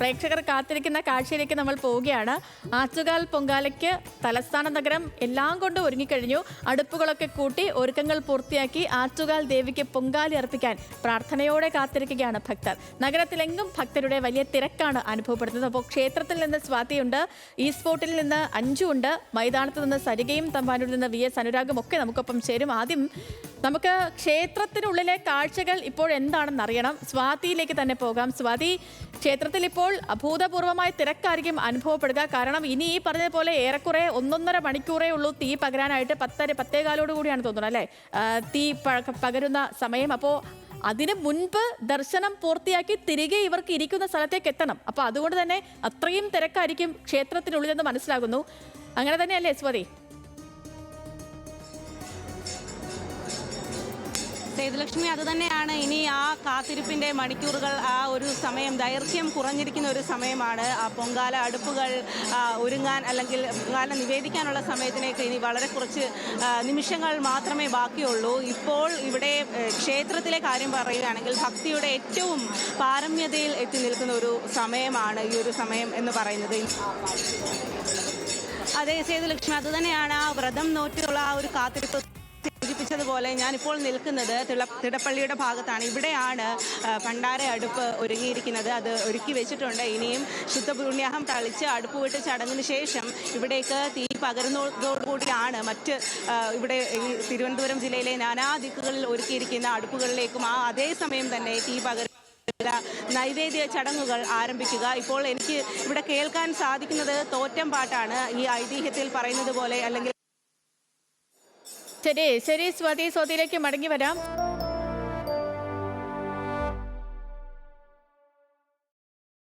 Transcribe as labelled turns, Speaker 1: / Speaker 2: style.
Speaker 1: പ്രേക്ഷകർ കാത്തിരിക്കുന്ന കാഴ്ചയിലേക്ക് നമ്മൾ പോവുകയാണ്. ആറ്റുകാൽ പൊങ്കാലയ്ക്ക് തലസ്ഥാന നഗരം എല്ലാം കൊണ്ട് ഒരുങ്ങിക്കഴിഞ്ഞു. അടുപ്പുകളൊക്കെ കൂട്ടി ഒരുക്കങ്ങൾ പൂർത്തിയാക്കി ആറ്റുകാൽ ദേവിക്ക് പൊങ്കാലി അർപ്പിക്കാൻ പ്രാർത്ഥനയോടെ കാത്തിരിക്കുകയാണ് ഭക്തർ. നഗരത്തിലെങ്ങും ഭക്തരുടെ വലിയ തിരക്കാണ് അനുഭവപ്പെടുന്നത്. അപ്പോൾ ക്ഷേത്രത്തിൽ നിന്ന് സ്വാതിയുണ്ട്, ഈ സ്പോട്ടിൽ നിന്ന് അഞ്ജു ഉണ്ട്, മൈതാനത്ത് നിന്ന് സരികയും തമ്പാനൂരിൽ നിന്ന് VS അനുരാഗും ഒക്കെ നമുക്കൊപ്പം ചേരും. ആദ്യം നമുക്ക് ക്ഷേത്രത്തിനുള്ളിലെ കാഴ്ചകൾ ഇപ്പോൾ എന്താണെന്ന് അറിയണം. സ്വാതിയിലേക്ക് തന്നെ പോകാം. സ്വാതി, ക്ഷേത്രത്തിൽ ഇപ്പോൾ അഭൂതപൂർവമായ തിരക്കായിരിക്കും അനുഭവപ്പെടുക. കാരണം ഇനി ഈ പറഞ്ഞതുപോലെ ഏറെക്കുറെ 1.5 മണിക്കൂറേ ഉള്ളൂ തീ പകരാനായിട്ട്. 10:15 കൂടിയാണ് തോന്നുന്നത് അല്ലേ തീ പകരുന്ന സമയം. അപ്പോൾ അതിന് മുൻപ് ദർശനം പൂർത്തിയാക്കി തിരികെ ഇവർക്ക് ഇരിക്കുന്ന സ്ഥലത്തേക്ക് എത്തണം. അപ്പോൾ അതുകൊണ്ട് തന്നെ അത്രയും തിരക്കായിരിക്കും ക്ഷേത്രത്തിനുള്ളിലെന്ന് മനസ്സിലാകുന്നു. അങ്ങനെ തന്നെയല്ലേ സ്വാതി?
Speaker 2: സേതുലക്ഷ്മി, അതുതന്നെയാണ്. ഇനി ആ കാത്തിരിപ്പിൻ്റെ മണിക്കൂറുകൾ, ആ ഒരു സമയം, ദൈർഘ്യം കുറഞ്ഞിരിക്കുന്ന ഒരു സമയമാണ്. ആ പൊങ്കാല അടുപ്പുകൾ ഒരുങ്ങാൻ അല്ലെങ്കിൽ പൊങ്കാല നിവേദിക്കാനുള്ള സമയത്തിനേക്ക് ഇനി വളരെ കുറച്ച് നിമിഷങ്ങൾ മാത്രമേ ബാക്കിയുള്ളൂ. ഇപ്പോൾ ഇവിടെ ക്ഷേത്രത്തിലെ കാര്യം പറയുകയാണെങ്കിൽ ഭക്തിയുടെ ഏറ്റവും പാരമ്യതയിൽ എത്തി നിൽക്കുന്ന ഒരു സമയമാണ് ഈ ഒരു സമയം എന്ന് പറയുന്നത്. അതെ സേതുലക്ഷ്മി, അതുതന്നെയാണ്. ആ വ്രതം നോറ്റിയുള്ള ആ ഒരു കാത്തിരിപ്പ് സൂചിപ്പിച്ചതുപോലെ ഞാനിപ്പോൾ നിൽക്കുന്നത് തിടപ്പള്ളിയുടെ ഭാഗത്താണ്. ഇവിടെയാണ് ഭണ്ഡാര അടുപ്പ് ഒരുങ്ങിയിരിക്കുന്നത്. അത് ഒരുക്കി വെച്ചിട്ടുണ്ട്. ഇനിയും ശുദ്ധപുണ്യാഹം തളിച്ച് അടുപ്പ് വിട്ട് ചടങ്ങിന് ശേഷം ഇവിടേക്ക് തീ പകരുന്നതോടുകൂടിയാണ് മറ്റ് ഇവിടെ ഈ തിരുവനന്തപുരം ജില്ലയിലെ നാനാ ദിക്കുകളിൽ ഒരുക്കിയിരിക്കുന്ന അടുപ്പുകളിലേക്കും അതേ സമയം തന്നെ തീ നൈവേദ്യ ചടങ്ങുകൾ ആരംഭിക്കുക. ഇപ്പോൾ എനിക്ക് ഇവിടെ കേൾക്കാൻ സാധിക്കുന്നത് തോറ്റം പാട്ടാണ്. ഈ ഐതിഹ്യത്തിൽ പറയുന്നത് പോലെ അല്ലെങ്കിൽ
Speaker 1: ശരി സ്വാതിയിലേക്ക് മടങ്ങി വരാം.